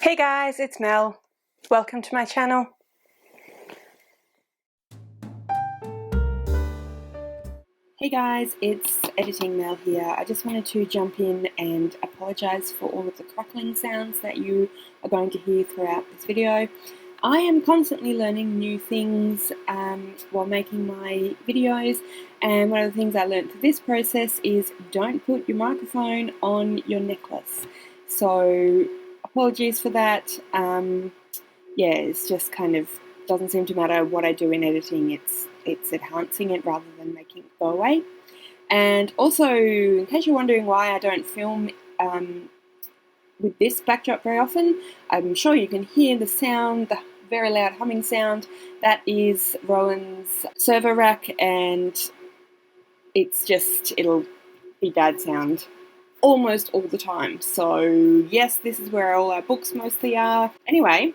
Hey guys, it's Mel. Welcome to my channel. Hey guys, it's Editing Mel here. I just wanted to jump in and apologise for all of the crackling sounds that you are going to hear throughout this video. I am constantly learning new things while making my videos, and one of the things I learned through this process is don't put your microphone on your necklace. So apologies for that. Yeah, it's just kind of doesn't seem to matter what I do in editing. It's enhancing it rather than making it go away. And also, in case you're wondering why I don't film with this backdrop very often, I'm sure you can hear the sound, the very loud humming sound. That is Rowan's server rack, and it'll be bad sound almost all the time. So yes, this is where all our books mostly are. Anyway,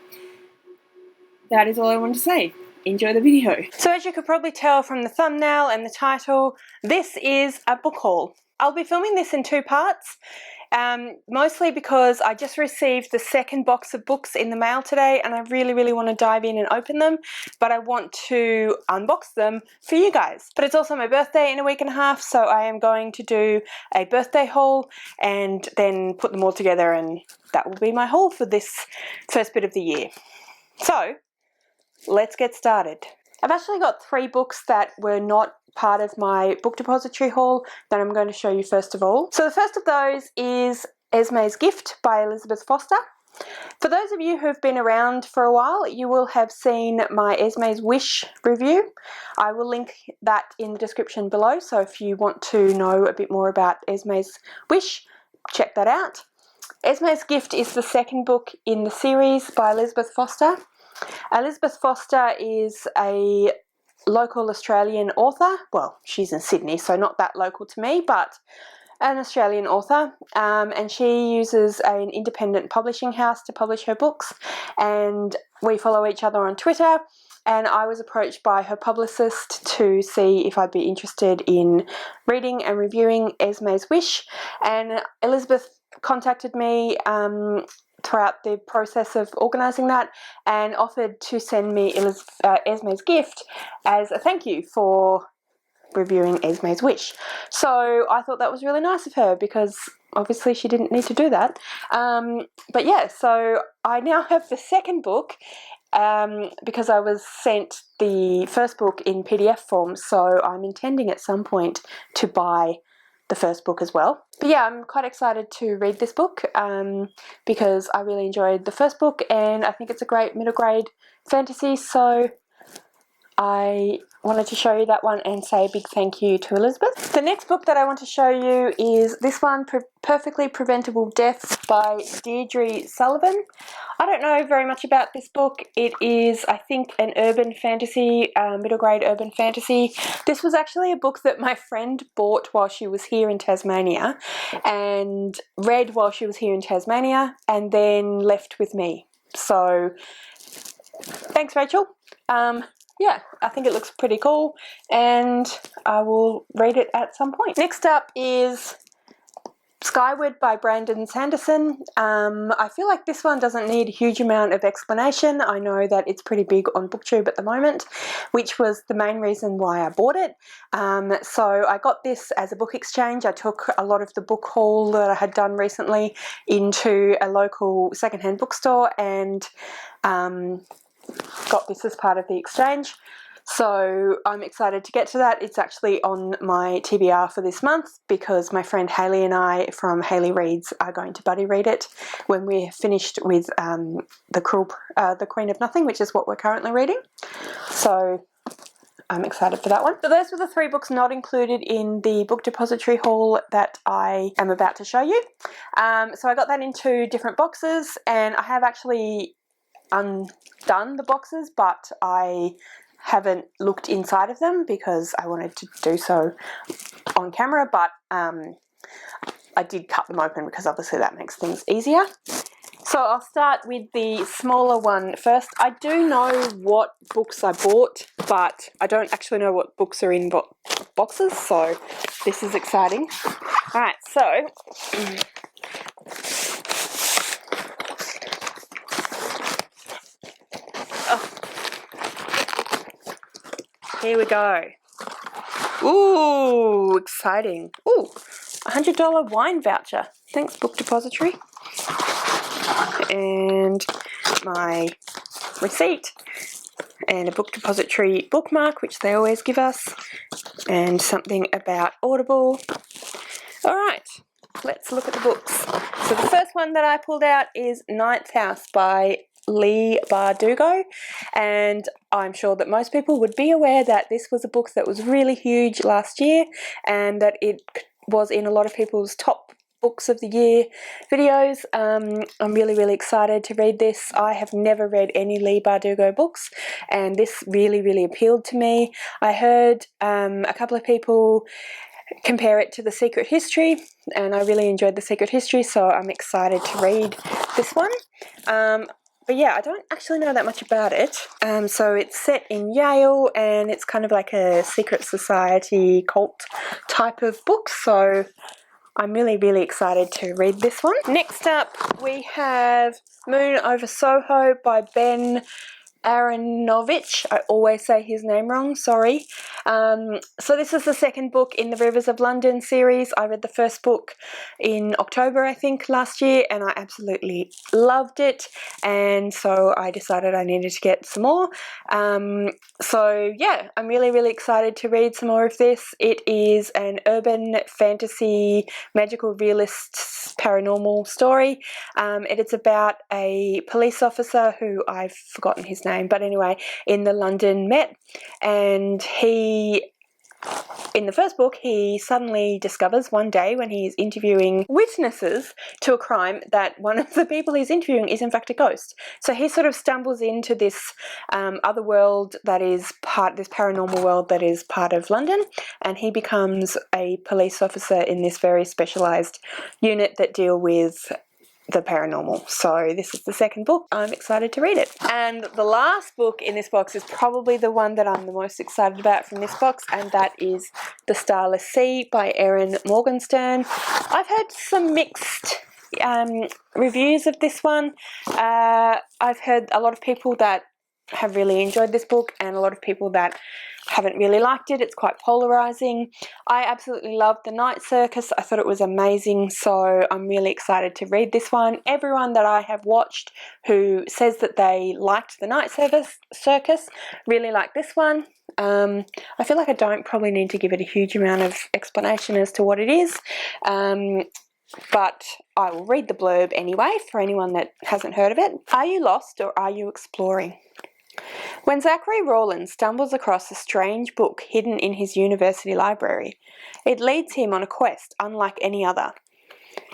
that is all I wanted to say. Enjoy the video. So as you could probably tell from the thumbnail and the title, this is a book haul. I'll be filming this in two parts, mostly because I just received the second box of books in the mail today and I really want to dive in and open them, but I want to unbox them for you guys. But it's also my birthday in a week and a half, so I am going to do a birthday haul and then put them all together, and that will be my haul for this first bit of the year. So let's get started. I've actually got three books that were not part of my book depository haul that I'm going to show you first of all. So the first of those is Esme's Gift by Elizabeth Foster. For those of you who've been around for a while, you will have seen my Esme's Wish review. I will link that in the description below, so if you want to know a bit more about Esme's Wish, check that out. Esme's Gift is the second book in the series by Elizabeth Foster. Elizabeth Foster is a local Australian author. Well, she's in Sydney, so not that local to me, but an Australian author, and she uses an independent publishing house to publish her books, and we follow each other on Twitter, and I was approached by her publicist to see if I'd be interested in reading and reviewing Esme's Wish, and Elizabeth contacted me throughout the process of organising that and offered to send me Esme's Gift as a thank you for reviewing Esme's Wish. So I thought that was really nice of her because obviously she didn't need to do that. But yeah, so I now have the second book because I was sent the first book in PDF form, so I'm intending at some point to buy the first book as well. But yeah, I'm quite excited to read this book because I really enjoyed the first book and I think it's a great middle grade fantasy, so I wanted to show you that one and say a big thank you to Elizabeth. The next book that I want to show you is this one, Perfectly Preventable Deaths by Deirdre Sullivan. I don't know very much about this book. It is, I think, an urban fantasy, middle grade urban fantasy. This was actually a book that my friend bought while she was here in Tasmania and read while she was here in Tasmania and then left with me. So thanks, Rachel. Yeah, I think it looks pretty cool and I will read it at some point. Next up is Skyward by Brandon Sanderson. I feel like this one doesn't need a huge amount of explanation. I know that it's pretty big on BookTube at the moment, which was the main reason why I bought it. So I got this as a book exchange. I took a lot of the book haul that I had done recently into a local secondhand bookstore and got this as part of the exchange. So I'm excited to get to that. It's actually on my TBR for this month because my friend Hayley and I from Hayley Reads are going to buddy read it when we're finished with The Queen of Nothing, which is what we're currently reading. So I'm excited for that one. So those were the three books not included in the book depository haul that I am about to show you. So I got that into different boxes and I have actually undone the boxes, but I haven't looked inside of them because I wanted to do so on camera, but I did cut them open because obviously that makes things easier. So I'll start with the smaller one first. I do know what books I bought, but I don't actually know what books are in boxes, so this is exciting. Alright, so here we go. Ooh, exciting. Ooh, $100 wine voucher. Thanks, Book Depository. And my receipt. And a Book Depository bookmark, which they always give us. And something about Audible. Alright, let's look at the books. So the first one that I pulled out is Ninth House by Leigh Bardugo, and I'm sure that most people would be aware that this was a book that was really huge last year and that it was in a lot of people's top books of the year videos. I'm really excited to read this. I have never read any Leigh Bardugo books, and this really appealed to me. I heard a couple of people compare it to The Secret History, and I really enjoyed The Secret History, so I'm excited to read this one. But yeah, I don't actually know that much about it. So it's set in Yale, and it's kind of like a secret society cult type of book, so I'm really excited to read this one. Next up, we have Moon Over Soho by Ben Aaronovitch. I always say his name wrong, sorry. So this is the second book in the Rivers of London series. I read the first book in October, I think, last year, and I absolutely loved it, and so I decided I needed to get some more. So yeah, I'm really excited to read some more of this. It is an urban fantasy, magical realist, paranormal story. It is about a police officer who I've forgotten his name, but anyway, in the London Met, and in the first book, he suddenly discovers one day when he is interviewing witnesses to a crime that one of the people he's interviewing is in fact a ghost. So he sort of stumbles into this other world that is this paranormal world that is part of London, and he becomes a police officer in this very specialised unit that deal with the paranormal. So this is the second book. I'm excited to read it. And the last book in this box is probably the one that I'm the most excited about from this box, and that is The Starless Sea by Erin Morgenstern. I've heard some mixed reviews of this one. I've heard a lot of people that have really enjoyed this book and a lot of people that haven't really liked it. It's quite polarizing. I absolutely loved The Night Circus. I thought it was amazing, so I'm really excited to read this one. Everyone that I have watched who says that they liked The Night Circus really liked this one. I feel like I don't probably need to give it a huge amount of explanation as to what it is, but I will read the blurb anyway for anyone that hasn't heard of it. Are you lost or are you exploring? When Zachary Rawlins stumbles across a strange book hidden in his university library, it leads him on a quest unlike any other.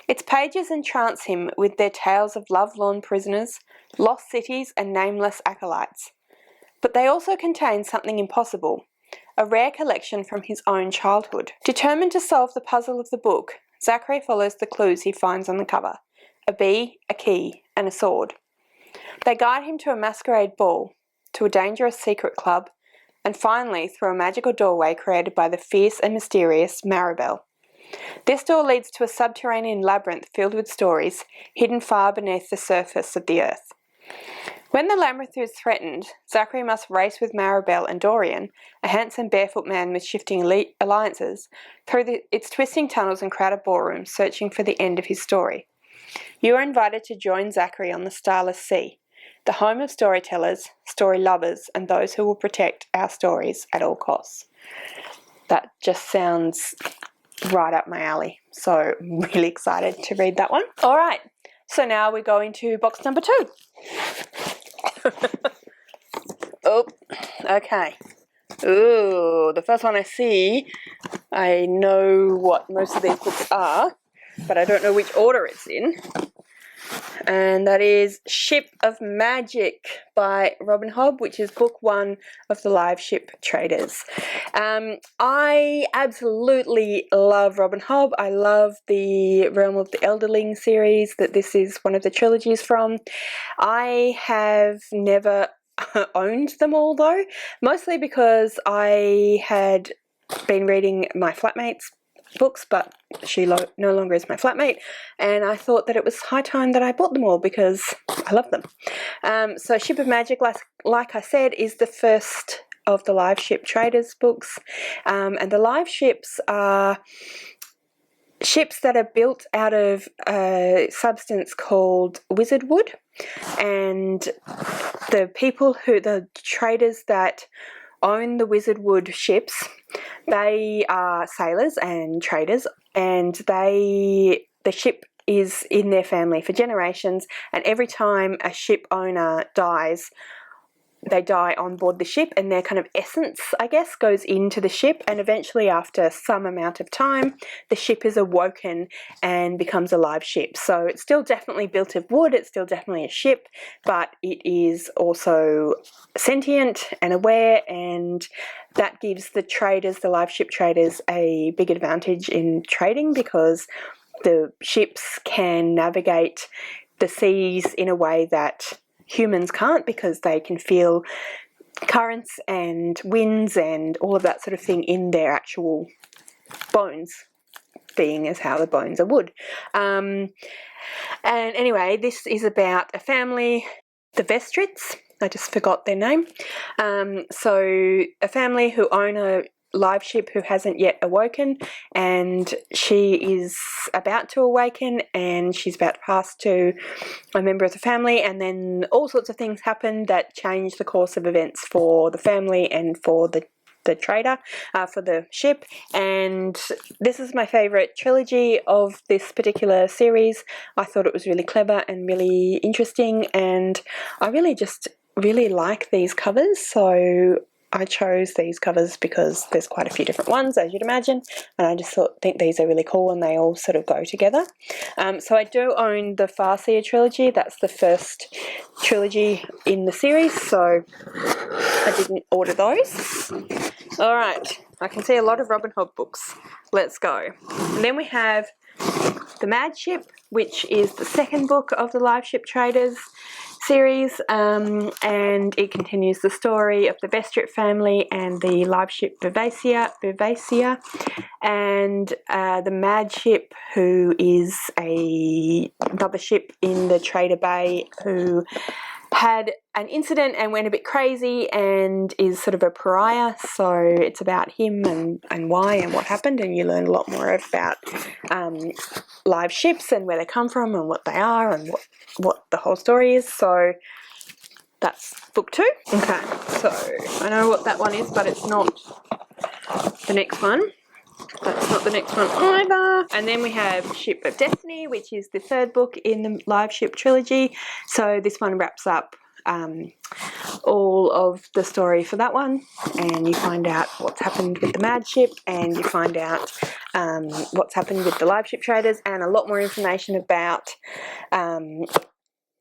Its pages entrance him with their tales of love-lorn prisoners, lost cities, and nameless acolytes. But they also contain something impossible, a rare collection from his own childhood. Determined to solve the puzzle of the book, Zachary follows the clues he finds on the cover: a bee, a key, and a sword. They guide him to a masquerade ball, to a dangerous secret club, and finally through a magical doorway created by the fierce and mysterious Maribel. This door leads to a subterranean labyrinth filled with stories hidden far beneath the surface of the earth. When the labyrinth is threatened, Zachary must race with Maribel and Dorian, a handsome barefoot man with shifting alliances, through its twisting tunnels and crowded ballrooms, searching for the end of his story. You are invited to join Zachary on the Starless Sea, the home of storytellers, story lovers, and those who will protect our stories at all costs. That just sounds right up my alley, so I'm really excited to read that one. Alright, so now we go into box number 2. Oh, okay. Ooh, the first one I see, I know what most of these books are, but I don't know which order it's in. And that is Ship of Magic by Robin Hobb, which is book 1 of the Live Ship Traders. I absolutely love Robin Hobb. I love the Realm of the Elderling series that this is one of the trilogies from. I have never owned them all though, mostly because I had been reading my flatmate's books, but she no longer is my flatmate, and I thought that it was high time that I bought them all because I love them. So Ship of Magic, like I said, is the first of the Live Ship Traders books, and the live ships are ships that are built out of a substance called wizard wood, and the traders that own the wizard wood ships, they are sailors and traders, and the ship is in their family for generations, and every time a ship owner dies, they die on board the ship, and their kind of essence, I guess, goes into the ship, and eventually after some amount of time the ship is awoken and becomes a live ship. So it's still definitely built of wood, it's still definitely a ship, but it is also sentient and aware, and that gives the traders, the live ship traders, a big advantage in trading, because the ships can navigate the seas in a way that humans can't, because they can feel currents and winds and all of that sort of thing in their actual bones, being as how the bones are wood. And anyway, this is about a family, the Vestrits. I just forgot their name. So a family who own a live ship who hasn't yet awoken, and she is about to awaken, and she's about to pass to a member of the family, and then all sorts of things happen that change the course of events for the family and for the trader, for the ship. And this is my favourite trilogy of this particular series. I thought it was really clever and really interesting, and I really like these covers, so I chose these covers because there's quite a few different ones, as you'd imagine, and I just think these are really cool and they all sort of go together. So I do own the Farseer trilogy. That's the first trilogy in the series, so I didn't order those. Alright, I can see a lot of Robin Hood books. Let's go. And then we have The Mad Ship, which is the second book of the Live Ship Traders series, and it continues the story of the Vestrit family and the live ship Vivacia, and the Mad Ship, who is another ship in the Trader Bay who had an incident and went a bit crazy and is sort of a pariah. So it's about him and why and what happened, and you learn a lot more about live ships and where they come from and what they are and what the whole story is. So that's book 2. Okay, so I know what that one is, but it's not the next one. That's not the next one either. And then we have Ship of Destiny, which is the third book in the Live Ship trilogy. So this one wraps up all of the story for that one, and you find out what's happened with the Mad Ship, and you find out what's happened with the Live Ship Traders, and a lot more information about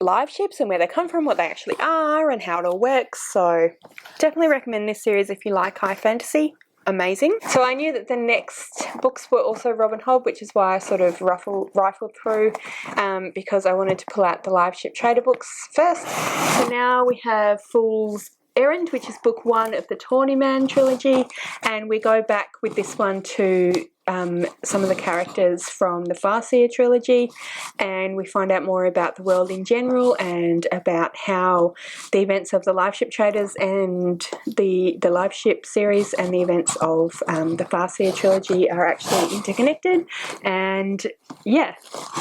live ships and where they come from, what they actually are, and how it all works. So definitely recommend this series if you like high fantasy. Amazing. So I knew that the next books were also Robin Hood, which is why I sort of rifled through, because I wanted to pull out the Live Ship Trader books first. So now we have Fool's Errand, which is book 1 of the Tawny Man trilogy, and we go back with this one to some of the characters from the Farseer trilogy, and we find out more about the world in general and about how the events of the Live Ship Traders and the Live Ship series and the events of the Farseer trilogy are actually interconnected. And yeah,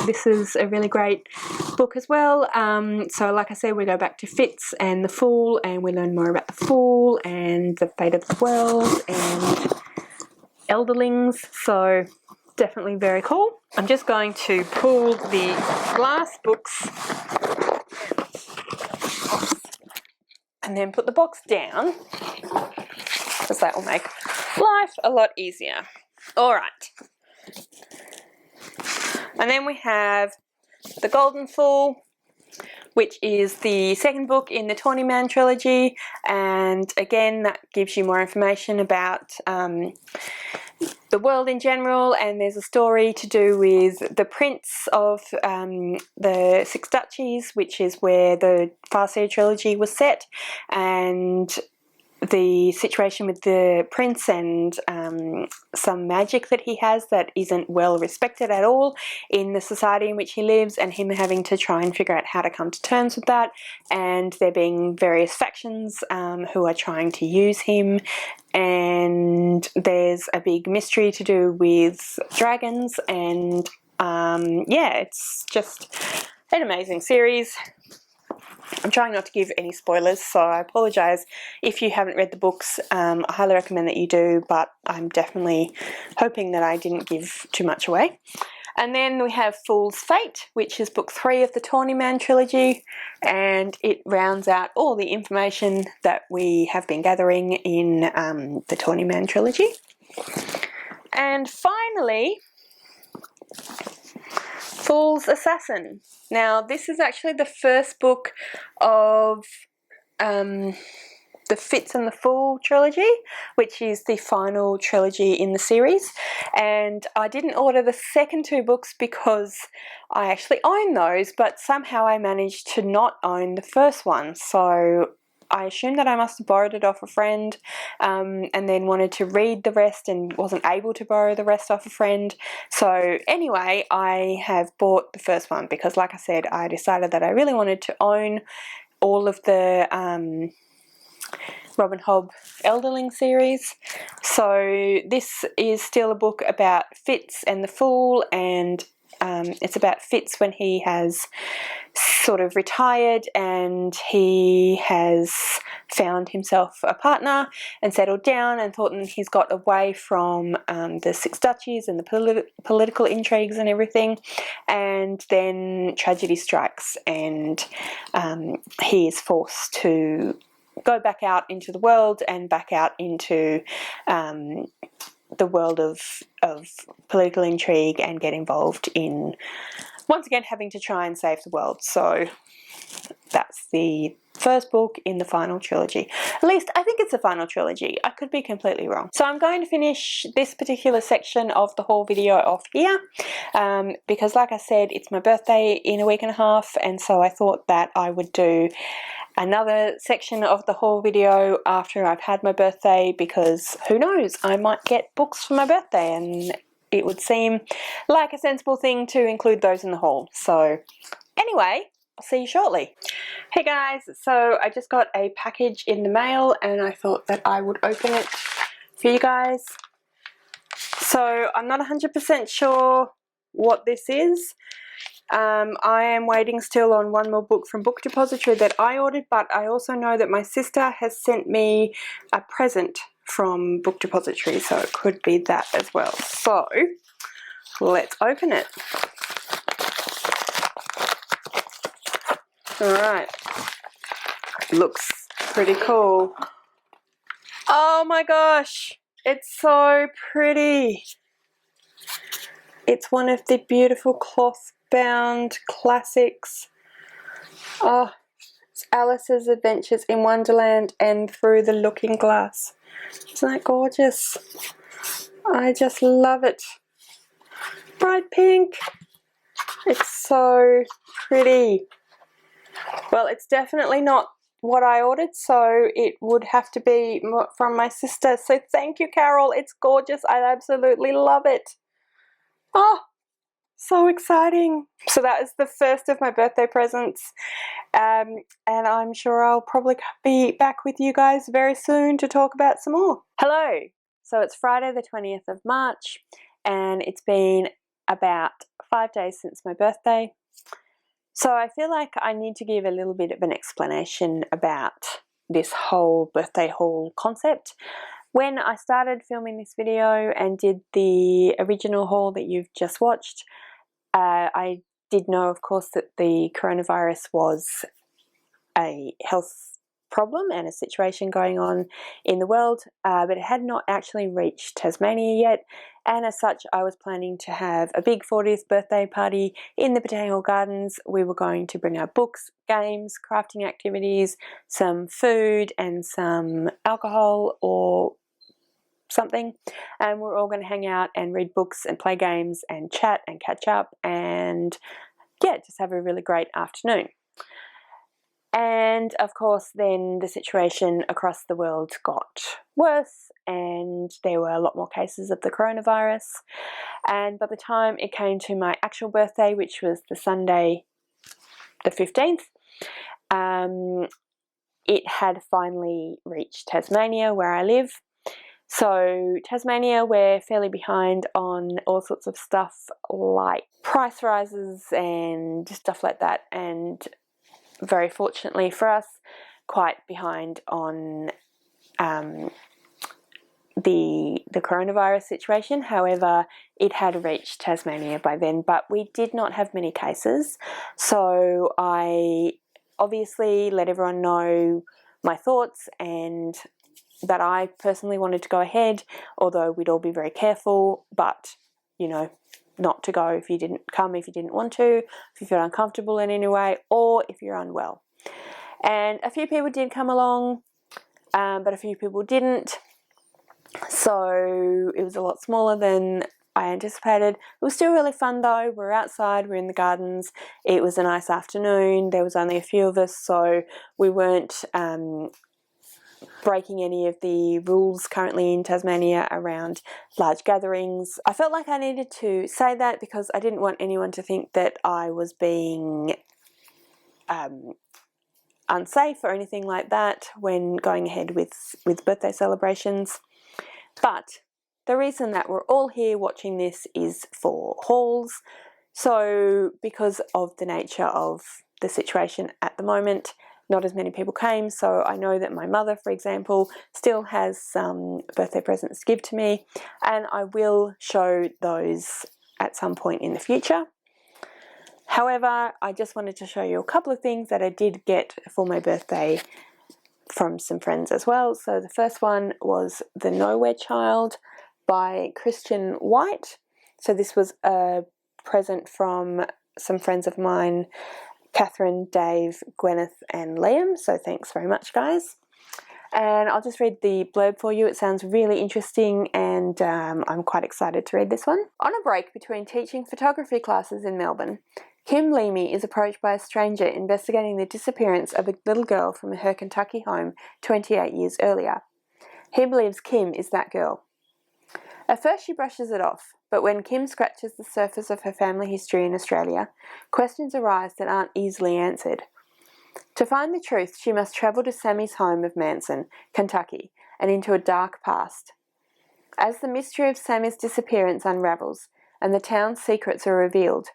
this is a really great book as well. So like I said, we go back to Fitz and the Fool, and we learn more about the Fool and the fate of the world and elderlings, so definitely very cool. I'm just going to pull the glass books and then put the box down, because that will make life a lot easier. Alright. And then we have The Golden Fool, which is the second book in the Tawny Man trilogy, and again that gives you more information about the world in general, and there's a story to do with the Prince of the Six Duchies, which is where the Farseer trilogy was set, and the situation with the prince and some magic that he has that isn't well respected at all in the society in which he lives, and him having to try and figure out how to come to terms with that, and there being various factions who are trying to use him, and there's a big mystery to do with dragons, and yeah, it's just an amazing series. I'm trying not to give any spoilers, so I apologise if you haven't read the books. I highly recommend that you do, but I'm definitely hoping that I didn't give too much away. And then we have Fool's Fate, which is book 3 of the Tawny Man trilogy, and it rounds out all the information that we have been gathering in the Tawny Man trilogy. And finally, Fool's Assassin. Now, this is actually the first book of the Fitz and the Fool trilogy, which is the final trilogy in the series. And I didn't order the second 2 books because I actually own those, but somehow I managed to not own the first one. So I assumed that I must have borrowed it off a friend, and then wanted to read the rest and wasn't able to borrow the rest off a friend. So anyway, I have bought the first one because, like I said, I decided that I really wanted to own all of the Robin Hobb Elderling series. So this is still a book about Fitz and the Fool, and it's about Fitz when he has sort of retired and he has found himself a partner and settled down and thought that he's got away from the Six Duchies and the political intrigues and everything, and then tragedy strikes and he is forced to go back out into the world and back out into the world of political intrigue and get involved in, once again, having to try and save the world. So that's the first book in the final trilogy. At least I think it's the final trilogy. I could be completely wrong. So I'm going to finish this particular section of the haul video off here because, like I said, it's my birthday in a week and a half, and so I thought that I would do another section of the haul video after I've had my birthday, because who knows, I might get books for my birthday and it would seem like a sensible thing to include those in the haul. So anyway, I'll see you shortly. Hey guys, so I just got a package in the mail and I thought that I would open it for you guys. So I'm not 100% sure what this is. I am waiting still on one more book from Book Depository that I ordered, but I also know that my sister has sent me a present from Book Depository, so it could be that as well. So let's open it. Alright, looks pretty cool. Oh my gosh, it's so pretty. It's one of the beautiful cloth bound classics. Oh, it's Alice's Adventures in Wonderland and Through the Looking Glass. Isn't that gorgeous? I just love it. Bright pink. It's so pretty. Well, it's definitely not what I ordered, so it would have to be from my sister. So thank you, Carol. It's gorgeous. I absolutely love it. Oh, so exciting. So that is the first of my birthday presents, and I'm sure I'll probably be back with you guys very soon to talk about some more. Hello. So it's Friday the 20th of March and it's been about 5 days since my birthday. So I feel like I need to give a little bit of an explanation about this whole birthday haul concept. When I started filming this video and did the original haul that you've just watched, I did know, of course, that the coronavirus was a health problem and a situation going on in the world, but it had not actually reached Tasmania yet, and as such I was planning to have a big 40th birthday party in the Botanical Gardens. We were going to bring our books, games, crafting activities, some food and some alcohol or something, and we're all going to hang out and read books and play games and chat and catch up and yeah, just have a really great afternoon. And of course then the situation across the world got worse and there were a lot more cases of the coronavirus, and by the time it came to my actual birthday, which was the Sunday the 15th, it had finally reached Tasmania, where I live. So Tasmania, we're fairly behind on all sorts of stuff like price rises and stuff like that, and very fortunately for us, quite behind on the coronavirus situation. However, it had reached Tasmania by then, but we did not have many cases. So I obviously let everyone know my thoughts and that I personally wanted to go ahead, although we'd all be very careful, but, you know, not to go if you didn't come, if you didn't want to, if you feel uncomfortable in any way, or if you're unwell. And a few people did come along, but a few people didn't. So it was a lot smaller than I anticipated. It was still really fun though. We're outside, we're in the gardens. It was a nice afternoon. There was only a few of us, so we weren't breaking any of the rules currently in Tasmania around large gatherings. I felt like I needed to say that because I didn't want anyone to think that I was being unsafe or anything like that when going ahead with birthday celebrations. But the reason that we're all here watching this is for hauls. So because of the nature of the situation at the moment, not as many people came. So I know that my mother, for example, still has some birthday presents to give to me, and I will show those at some point in the future. However, I just wanted to show you a couple of things that I did get for my birthday from some friends as well. So the first one was The Nowhere Child by Christian White. So this was a present from some friends of mine, Catherine, Dave, Gwyneth and Liam. So thanks very much, guys. And I'll just read the blurb for you. It sounds really interesting and I'm quite excited to read this one. On a break between teaching photography classes in Melbourne, Kim Leamy is approached by a stranger investigating the disappearance of a little girl from her Kentucky home 28 years earlier. He believes Kim is that girl. At first she brushes it off, but when Kim scratches the surface of her family history in Australia, questions arise that aren't easily answered. To find the truth, she must travel to Sammy's home of Manson, Kentucky, and into a dark past. As the mystery of Sammy's disappearance unravels and the town's secrets are revealed,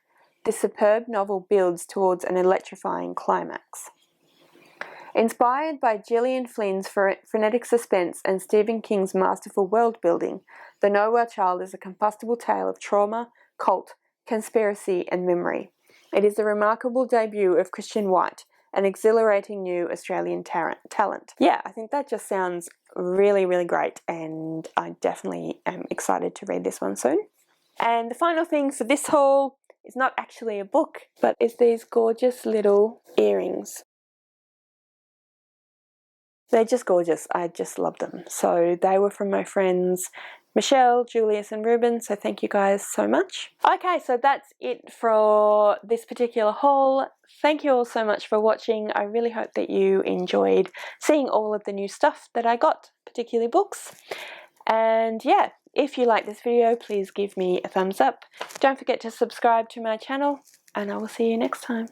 this superb novel builds towards an electrifying climax. Inspired by Gillian Flynn's frenetic suspense and Stephen King's masterful world-building, The Nowhere Child is a combustible tale of trauma, cult, conspiracy and memory. It is a remarkable debut of Christian White, an exhilarating new Australian talent. Yeah, I think that just sounds really, really great, and I definitely am excited to read this one soon. And the final thing for this haul is not actually a book, but it's these gorgeous little earrings. They're just gorgeous. I just love them. So they were from my friends Michelle, Julius and Ruben, so thank you guys so much. Okay, so that's it for this particular haul. Thank you all so much for watching. I really hope that you enjoyed seeing all of the new stuff that I got, particularly books. And yeah, if you like this video, please give me a thumbs up. Don't forget to subscribe to my channel, and I will see you next time.